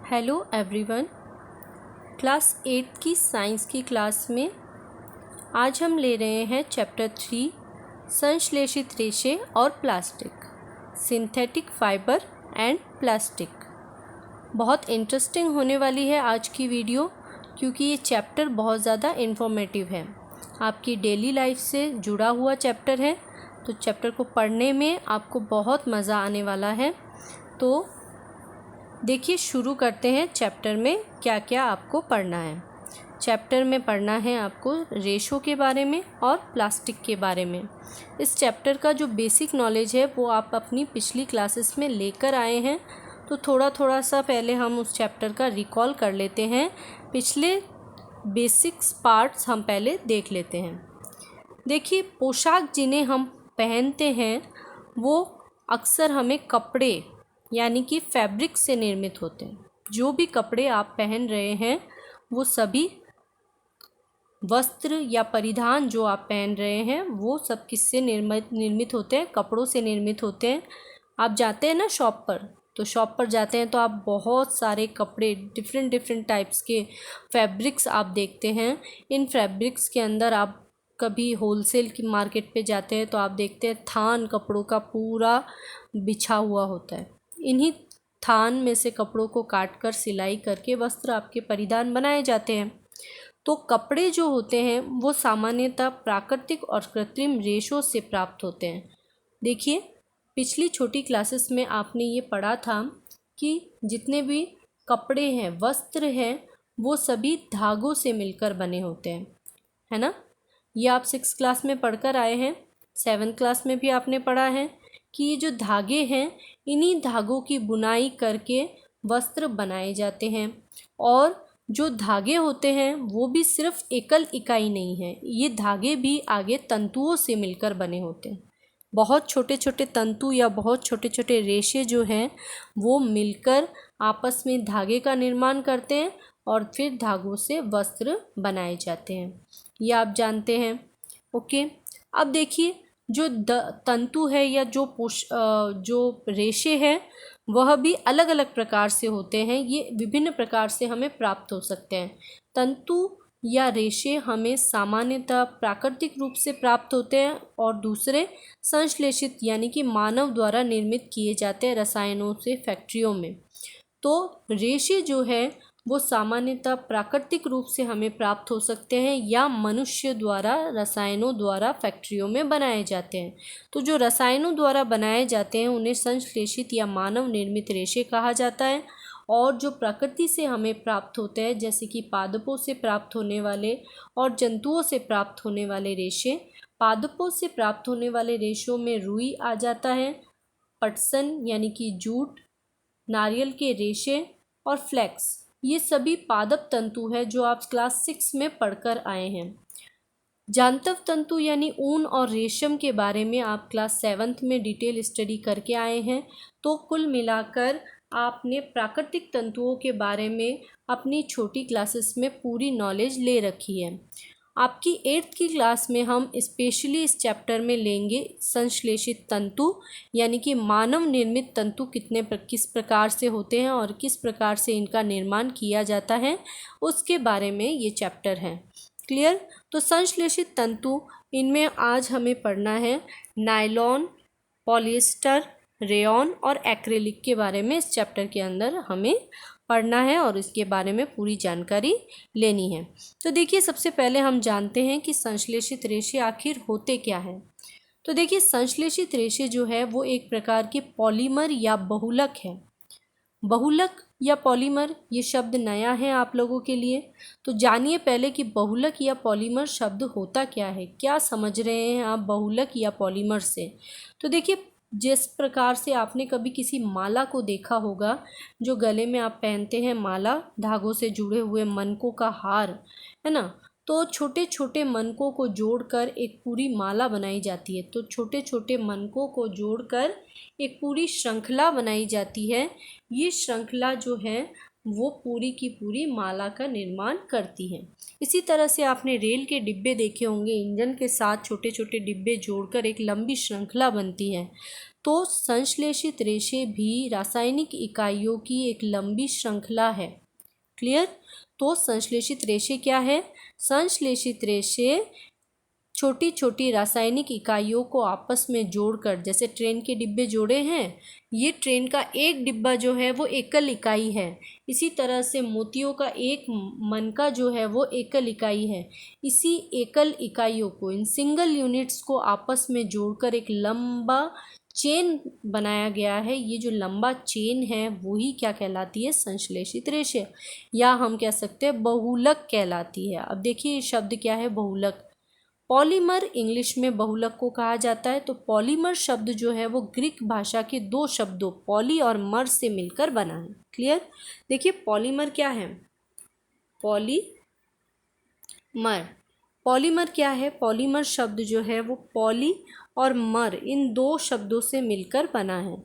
Hello everyone. Class 8 की science की class में आज हम ले रहे हैं चैप्टर 3 संश्लेषित रेशे और plastic, synthetic fibre and plastic. बहुत इंटरेस्टिंग होने वाली है आज की वीडियो, क्योंकि ये चैप्टर बहुत ज़्यादा इन्फॉर्मेटिव है, आपकी डेली लाइफ से जुड़ा हुआ चैप्टर है। तो चैप्टर को पढ़ने में आपको बहुत मज़ा आने वाला है। तो देखिए, शुरू करते हैं चैप्टर में क्या क्या आपको पढ़ना है। चैप्टर में पढ़ना है आपको रेशों के बारे में और प्लास्टिक के बारे में। इस चैप्टर का जो बेसिक नॉलेज है वो आप अपनी पिछली क्लासेस में लेकर आए हैं, तो थोड़ा थोड़ा सा पहले हम उस चैप्टर का रिकॉल कर लेते हैं। पिछले बेसिक्स पार्ट्स हम पहले देख लेते हैं। देखिए, पोशाक जिन्हें हम पहनते हैं वो अक्सर हमें कपड़े यानी कि फैब्रिक से निर्मित होते हैं। जो भी कपड़े आप पहन रहे हैं वो सभी वस्त्र या परिधान जो आप पहन रहे हैं वो सब किससे निर्मित होते हैं? कपड़ों से निर्मित होते हैं। आप जाते हैं ना शॉप पर, तो शॉप पर जाते हैं तो आप बहुत सारे कपड़े, डिफरेंट टाइप्स के फैब्रिक्स आप देखते हैं। इन फैब्रिक्स के अंदर आप कभी होलसेल की मार्केट पे जाते हैं तो आप देखते हैं थान कपड़ों का पूरा बिछा हुआ होता है। इन्हीं थान में से कपड़ों को काटकर सिलाई करके वस्त्र आपके परिधान बनाए जाते हैं। तो कपड़े जो होते हैं वो सामान्यतः प्राकृतिक और कृत्रिम रेशों से प्राप्त होते हैं। देखिए, पिछली छोटी क्लासेस में आपने ये पढ़ा था कि जितने भी कपड़े हैं, वस्त्र हैं, वो सभी धागों से मिलकर बने होते हैं, है ना। ये आप 6th क्लास में पढ़कर आए हैं। 7th क्लास में भी आपने पढ़ा है कि ये जो धागे हैं, इन्हीं धागों की बुनाई करके वस्त्र बनाए जाते हैं। और जो धागे होते हैं वो भी सिर्फ एकल इकाई नहीं है, ये धागे भी आगे तंतुओं से मिलकर बने होते हैं। बहुत छोटे छोटे तंतु या बहुत छोटे छोटे रेशे जो हैं वो मिलकर आपस में धागे का निर्माण करते हैं और फिर धागों से वस्त्र बनाए जाते हैं। ये आप जानते हैं। ओके, अब देखिए, जो तंतु है या जो रेशे हैं वह भी अलग अलग प्रकार से होते हैं। ये विभिन्न प्रकार से हमें प्राप्त हो सकते हैं। तंतु या रेशे हमें सामान्यतः प्राकृतिक रूप से प्राप्त होते हैं और दूसरे संश्लेषित यानी कि मानव द्वारा निर्मित किए जाते हैं रसायनों से फैक्ट्रियों में। तो रेशे जो है वो सामान्यतः प्राकृतिक रूप से हमें प्राप्त हो सकते हैं या मनुष्य द्वारा रसायनों द्वारा फैक्ट्रियों में बनाए जाते हैं। तो जो रसायनों द्वारा बनाए जाते हैं उन्हें संश्लेषित या मानव निर्मित रेशे कहा जाता है। और जो प्रकृति से हमें प्राप्त होते हैं, जैसे कि पादपों से प्राप्त होने वाले और जंतुओं से प्राप्त होने वाले रेशे, पादपों से प्राप्त होने वाले रेशों में रुई आ जाता है, पटसन यानी कि जूट, नारियल के रेशे और फ्लैक्स, ये सभी पादप तंतु है जो आप क्लास 6 में पढ़कर आए हैं। जांतव तंतु यानी ऊन और रेशम के बारे में आप क्लास 7th में डिटेल स्टडी करके आए हैं। तो कुल मिलाकर आपने प्राकृतिक तंतुओं के बारे में अपनी छोटी क्लासेस में पूरी नॉलेज ले रखी है। आपकी 8th की क्लास में हम स्पेशली इस चैप्टर में लेंगे संश्लेषित तंतु, यानी कि मानव निर्मित तंतु किस प्रकार से होते हैं और किस प्रकार से इनका निर्माण किया जाता है, उसके बारे में ये चैप्टर है। क्लियर? तो संश्लेषित तंतु, इनमें आज हमें पढ़ना है नायलॉन, पॉलिएस्टर, रेयॉन और एक्रेलिक के बारे में इस चैप्टर के अंदर हमें पढ़ना है और इसके बारे में पूरी जानकारी लेनी है। तो देखिए, सबसे पहले हम जानते हैं कि संश्लेषित रेशे आखिर होते क्या हैं। तो देखिए, संश्लेषित रेशे जो है वो एक प्रकार के पॉलीमर या बहुलक है। बहुलक या पॉलीमर, ये शब्द नया है आप लोगों के लिए। तो जानिए पहले कि बहुलक या पॉलीमर शब्द होता क्या है, क्या समझ रहे हैं आप बहुलक या पॉलीमर से। तो देखिए, जिस प्रकार से आपने कभी किसी माला को देखा होगा, जो गले में आप पहनते हैं माला, धागों से जुड़े हुए मनकों का हार, है ना। तो छोटे छोटे मनकों को जोड़कर एक पूरी माला बनाई जाती है। तो छोटे छोटे मनकों को जोड़कर एक पूरी श्रृंखला बनाई जाती है। ये श्रृंखला जो है वो पूरी की पूरी माला का निर्माण करती है। इसी तरह से आपने रेल के डिब्बे देखे होंगे, इंजन के साथ छोटे छोटे डिब्बे जोड़कर एक लंबी श्रृंखला बनती है। तो संश्लेषित रेशे भी रासायनिक इकाइयों की एक लंबी श्रृंखला है। क्लियर? तो संश्लेषित रेशे क्या है? संश्लेषित रेशे छोटी छोटी रासायनिक इकाइयों को आपस में जोड़कर, जैसे ट्रेन के डिब्बे जोड़े हैं, ये ट्रेन का एक डिब्बा जो है वो एकल इकाई है। इसी तरह से मोतियों का एक मनका जो है वो एकल इकाई है। इसी एकल इकाइयों को, इन सिंगल यूनिट्स को आपस में जोड़कर एक लंबा चेन बनाया गया है। ये जो लंबा चेन है वही क्या कहलाती है? संश्लेषित रेशे, या हम कह सकते हैं बहुलक कहलाती है। अब देखिए ये शब्द क्या है? बहुलक। पॉलीमर इंग्लिश में बहुलक को कहा जाता है। तो पॉलीमर शब्द जो है वो ग्रीक भाषा के दो शब्दों पॉली और मर से मिलकर बना है। क्लियर? देखिए पॉलीमर क्या है? पॉलीमर क्या है? पॉलीमर शब्द जो है वो पॉली और मर इन दो शब्दों से मिलकर बना है।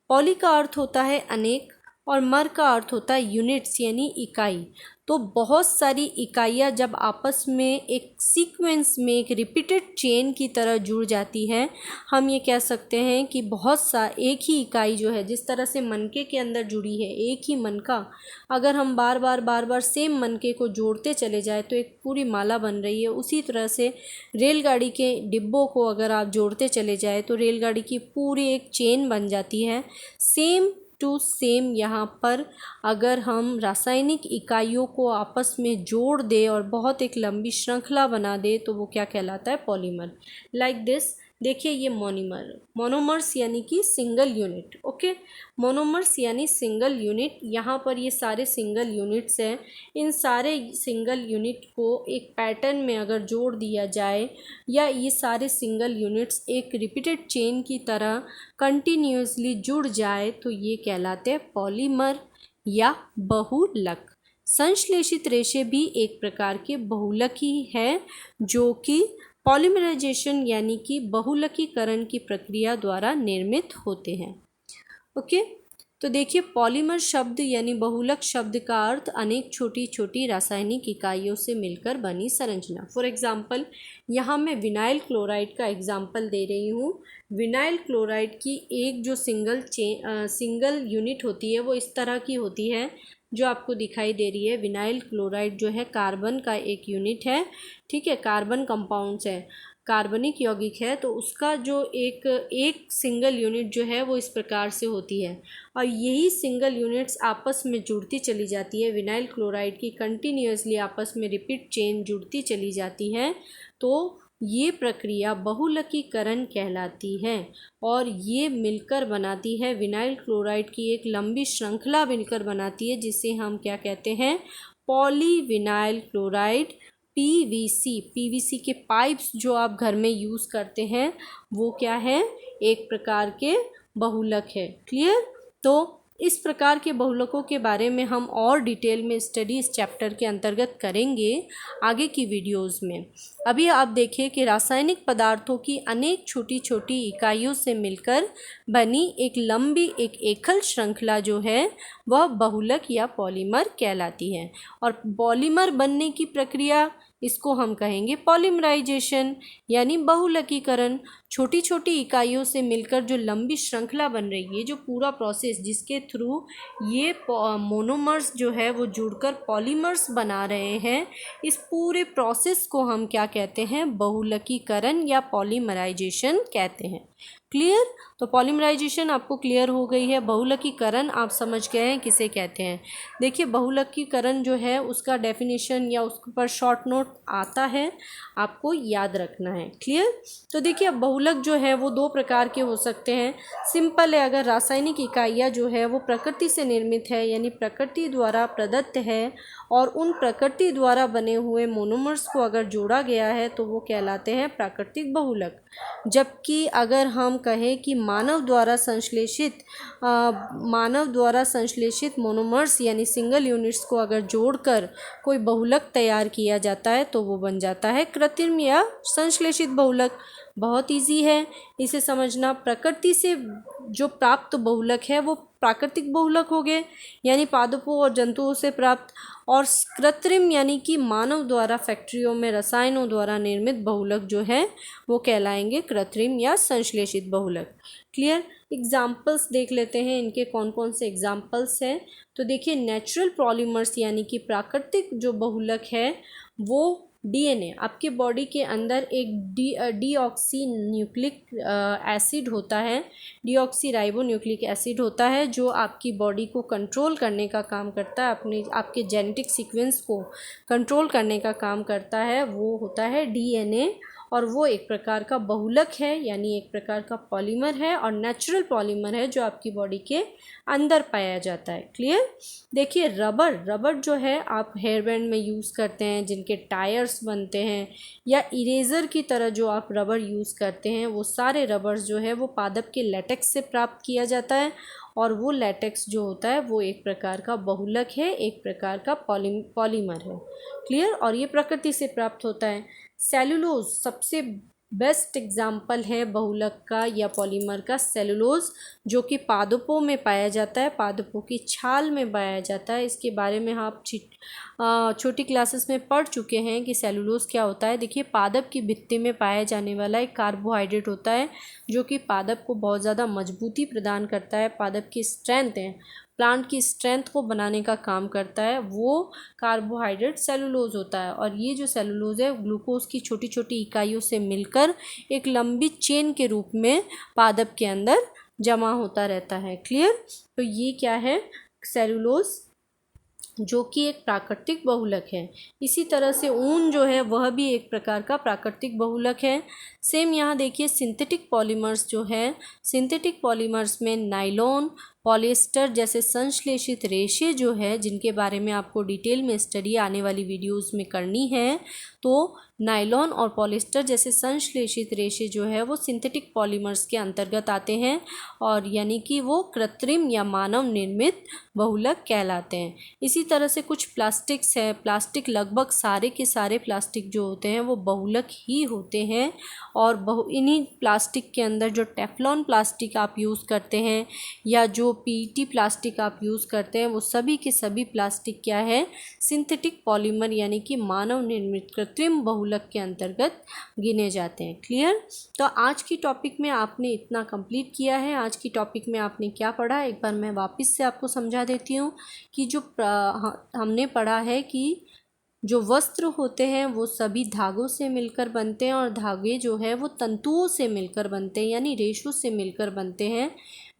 पॉली का अर्थ होता है अनेक और मर का अर्थ होता है यूनिट्स यानी इकाई। तो बहुत सारी इकाइयाँ जब आपस में एक सीक्वेंस में एक रिपीटेड चेन की तरह जुड़ जाती है, हम ये कह सकते हैं कि एक ही इकाई जो है, जिस तरह से मनके के अंदर जुड़ी है एक ही मनका, अगर हम बार बार सेम मनके को जोड़ते चले जाए तो एक पूरी माला बन रही है। उसी तरह से रेलगाड़ी के डिब्बों को अगर आप जोड़ते चले जाए तो रेलगाड़ी की पूरी एक चेन बन जाती है। सेम टू सेम यहाँ पर अगर हम रासायनिक इकाइयों को आपस में जोड़ दें और बहुत एक लंबी श्रृंखला बना दें तो वो क्या कहलाता है? पॉलीमर। Like this. देखिए ये मोनोमर्स यानी कि सिंगल यूनिट। ओके, मोनोमर्स यानी सिंगल यूनिट। यहाँ पर ये सारे सिंगल यूनिट्स हैं। इन सारे सिंगल यूनिट को एक पैटर्न में अगर जोड़ दिया जाए, या ये सारे सिंगल यूनिट्स एक रिपीटेड चेन की तरह कंटिन्यूसली जुड़ जाए तो ये कहलाते हैं पॉलीमर या बहुलक। संश्लेषित रेशे भी एक प्रकार के बहुलक ही है, जो कि पॉलीमराइजेशन यानी कि बहुलकीकरण की प्रक्रिया द्वारा निर्मित होते हैं। ओके, तो देखिए पॉलीमर शब्द यानी बहुलक शब्द का अर्थ अनेक छोटी छोटी रासायनिक इकाइयों से मिलकर बनी संरचना। फॉर एग्जांपल यहाँ मैं विनाइल क्लोराइड का एग्जांपल दे रही हूँ। विनाइल क्लोराइड की एक जो सिंगल यूनिट होती है वो इस तरह की होती है जो आपको दिखाई दे रही है। विनाइल क्लोराइड जो है कार्बन का एक यूनिट है। ठीक है, कार्बन कंपाउंड्स है, कार्बनिक यौगिक है, तो उसका जो एक सिंगल यूनिट जो है वो इस प्रकार से होती है और यही सिंगल यूनिट्स आपस में जुड़ती चली जाती है। विनाइल क्लोराइड की कंटिन्यूसली आपस में रिपीट चेन जुड़ती चली जाती है, तो ये प्रक्रिया बहुलकीकरण कहलाती है और ये मिलकर बनाती है विनाइल क्लोराइड की एक लंबी श्रृंखला मिलकर बनाती है, जिसे हम क्या कहते हैं? पॉलीविनाइल क्लोराइड, पीवीसी के पाइप्स जो आप घर में यूज़ करते हैं वो क्या है? एक प्रकार के बहुलक है। क्लियर? तो इस प्रकार के बहुलकों के बारे में हम और डिटेल में स्टडी इस चैप्टर के अंतर्गत करेंगे आगे की वीडियोस में। अभी आप देखिए कि रासायनिक पदार्थों की अनेक छोटी छोटी इकाइयों से मिलकर बनी एक लंबी एक एकल श्रृंखला जो है वह बहुलक या पॉलीमर कहलाती है। और पॉलीमर बनने की प्रक्रिया, इसको हम कहेंगे पॉलीमराइजेशन यानी बहुलकीकरण। छोटी छोटी इकाइयों से मिलकर जो लंबी श्रृंखला बन रही है, जो पूरा प्रोसेस जिसके थ्रू ये मोनोमर्स जो है वो जुड़कर पॉलीमर्स बना रहे हैं, इस पूरे प्रोसेस को हम क्या कहते हैं? बहुलकीकरण या पॉलीमराइजेशन कहते हैं। क्लियर? तो पॉलीमराइजेशन आपको क्लियर हो गई है। बहुलकीकरण आप समझ गए हैं किसे कहते हैं। देखिए बहुलकीकरण जो है उसका डेफिनेशन या उस पर शॉर्ट नोट आता है, आपको याद रखना है। क्लियर? तो देखिए अब बहुलक जो है वो दो प्रकार के हो सकते हैं। सिंपल है, अगर रासायनिक इकाइयाँ जो है वो प्रकृति से निर्मित है यानी प्रकृति द्वारा प्रदत्त है और उन प्रकृति द्वारा बने हुए मोनोमर्स को अगर जोड़ा गया है तो वो कहलाते हैं प्राकृतिक बहुलक। जबकि अगर हम कहें कि मानव द्वारा संश्लेषित मोनोमर्स यानी सिंगल यूनिट्स को अगर जोड़कर कोई बहुलक तैयार किया जाता है तो वो बन जाता है कृत्रिम या संश्लेषित बहुलक। बहुत इजी है इसे समझना। प्रकृति से जो प्राप्त बहुलक है वो प्राकृतिक बहुलक हो गए यानी पादपों और जंतुओं से प्राप्त, और कृत्रिम यानी कि मानव द्वारा फैक्ट्रियों में रसायनों द्वारा निर्मित बहुलक जो है वो कहलाएंगे कृत्रिम या संश्लेषित बहुलक। क्लियर? एग्जाम्पल्स देख लेते हैं, इनके कौन कौन से एग्जाम्पल्स हैं। तो देखिए, नेचुरल पॉलीमर्स यानी कि प्राकृतिक जो बहुलक है वो डीएनए, आपके बॉडी के अंदर एक डीऑक्सी न्यूक्लिक एसिड होता है, डीऑक्सी राइबो न्यूक्लिक एसिड होता है, जो आपकी बॉडी को कंट्रोल करने का काम करता है, आपके जेनेटिक सीक्वेंस को कंट्रोल करने का काम करता है, वो होता है डीएनए। और वो एक प्रकार का बहुलक है, यानी एक प्रकार का पॉलीमर है और नेचुरल पॉलीमर है जो आपकी बॉडी के अंदर पाया जाता है। क्लियर। देखिए, रबर जो है आप हेयर बैंड में यूज़ करते हैं, जिनके टायर्स बनते हैं, या इरेज़र की तरह जो आप रबर यूज़ करते हैं, वो सारे रबर्स जो है वो पादप के लेटेक्स से प्राप्त किया जाता है। और वो लेटेक्स जो होता है वो एक प्रकार का बहुलक है, एक प्रकार का पॉलीमर है। क्लियर। और ये प्रकृति से प्राप्त होता है। सेलुलोज सबसे बेस्ट एग्जाम्पल है बहुलक का या पॉलीमर का, सेलुलोज, जो कि पादपों में पाया जाता है, पादपों की छाल में पाया जाता है। इसके बारे में आप छोटी क्लासेस में पढ़ चुके हैं कि सेलुलोज क्या होता है। देखिए, पादप की भित्ति में पाया जाने वाला एक कार्बोहाइड्रेट होता है, जो कि पादप को बहुत ज़्यादा मजबूती प्रदान करता है, पादप की स्ट्रेंथ है, प्लांट की स्ट्रेंथ को बनाने का काम करता है, वो कार्बोहाइड्रेट सेलुलोज होता है। और ये जो सेलुलोज है ग्लूकोज की छोटी छोटी इकाइयों से मिलकर एक लंबी चेन के रूप में पादप के अंदर जमा होता रहता है। क्लियर। तो ये क्या है, सेलुलोज, जो कि एक प्राकृतिक बहुलक है। इसी तरह से ऊन जो है वह भी एक प्रकार का प्राकृतिक बहुलक है। सेम यहाँ देखिए, सिंथेटिक पॉलीमर्स जो है, सिंथेटिक पॉलीमर्स में नाइलॉन, पॉलिएस्टर जैसे संश्लेषित रेशे जो है, जिनके बारे में आपको डिटेल में स्टडी आने वाली वीडियोस में करनी है, तो नायलॉन और पॉलिएस्टर जैसे संश्लेषित रेशे जो है वो सिंथेटिक पॉलीमर्स के अंतर्गत आते हैं, और यानी कि वो कृत्रिम या मानव निर्मित बहुलक कहलाते हैं। इसी तरह से कुछ प्लास्टिक्स है, प्लास्टिक लगभग सारे के सारे प्लास्टिक जो होते हैं वो बहुलक ही होते हैं। और इन्हीं प्लास्टिक के अंदर जो टेफ्लॉन प्लास्टिक आप यूज़ करते हैं या जो पीईटी प्लास्टिक आप यूज़ करते हैं, वो सभी के सभी प्लास्टिक क्या है, सिंथेटिक पॉलीमर यानी कि मानव निर्मित कृत्रिम बहुलक के अंतर्गत गिने जाते हैं। क्लियर। तो आज की टॉपिक में आपने इतना कंप्लीट किया है। आज की टॉपिक में आपने क्या पढ़ा, एक बार मैं वापस से आपको समझा देती हूँ कि जो हमने पढ़ा है कि जो वस्त्र होते हैं वो सभी धागों से मिलकर बनते हैं, और धागे जो है वो तंतुओं से मिलकर बनते हैं, यानी रेशों से मिलकर बनते हैं।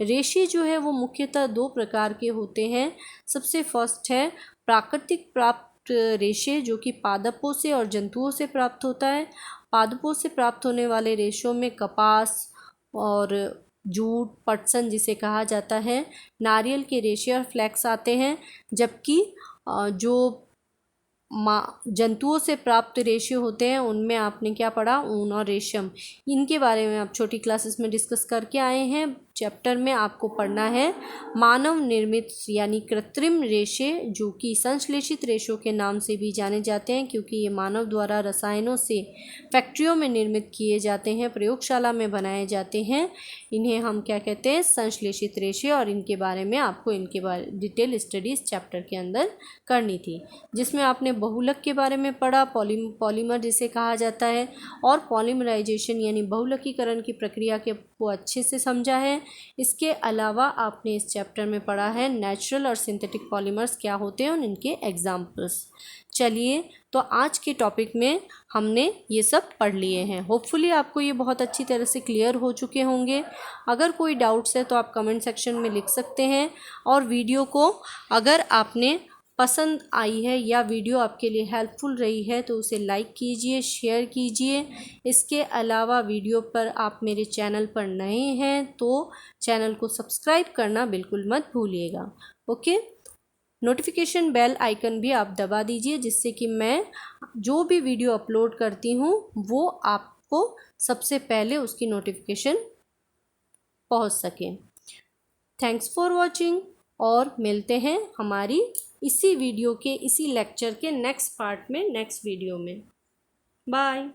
रेशे जो है वो मुख्यतः दो प्रकार के होते हैं। सबसे फर्स्ट है प्राकृतिक प्राप्त रेशे, जो कि पादपों से और जंतुओं से प्राप्त होता है। पादपों से प्राप्त होने वाले रेशों में कपास और जूट, पटसन जिसे कहा जाता है, नारियल के रेशे और फ्लैक्स आते हैं। जबकि जो जंतुओं से प्राप्त रेशे होते हैं उनमें आपने क्या पढ़ा, ऊन और रेशम। इनके बारे में आप छोटी क्लासेस में डिस्कस करके आए हैं। चैप्टर में आपको पढ़ना है मानव निर्मित यानी कृत्रिम रेशे, जो कि संश्लेषित रेशों के नाम से भी जाने जाते हैं, क्योंकि ये मानव द्वारा रसायनों से फैक्ट्रियों में निर्मित किए जाते हैं, प्रयोगशाला में बनाए जाते हैं। इन्हें हम क्या कहते हैं, संश्लेषित रेशे। और इनके बारे में आपको इनके बारे डिटेल स्टडी इस चैप्टर के अंदर करनी थी, जिसमें आपने बहुलक के बारे में पढ़ा, पॉलीमर जिसे कहा जाता है, और पॉलीमराइजेशन यानी बहुलकीकरण की प्रक्रिया को अच्छे से समझा है। इसके अलावा आपने इस चैप्टर में पढ़ा है नेचुरल और सिंथेटिक पॉलीमर्स क्या होते हैं और इनके एग्जाम्पल्स। चलिए, तो आज के टॉपिक में हमने ये सब पढ़ लिए हैं। होपफुली आपको ये बहुत अच्छी तरह से क्लियर हो चुके होंगे। अगर कोई डाउट्स है तो आप कमेंट सेक्शन में लिख सकते हैं। और वीडियो को अगर आपने पसंद आई है या वीडियो आपके लिए हेल्पफुल रही है तो उसे लाइक कीजिए, शेयर कीजिए। इसके अलावा वीडियो पर आप मेरे चैनल पर नए हैं तो चैनल को सब्सक्राइब करना बिल्कुल मत भूलिएगा। ओके। नोटिफिकेशन बेल आइकन भी आप दबा दीजिए, जिससे कि मैं जो भी वीडियो अपलोड करती हूँ वो आपको सबसे पहले उसकी नोटिफिकेशन पहुँच सके। थैंक्स फॉर वॉचिंग, और मिलते हैं हमारी इसी वीडियो के इसी लेक्चर के नेक्स्ट पार्ट में, नेक्स्ट वीडियो में। बाय।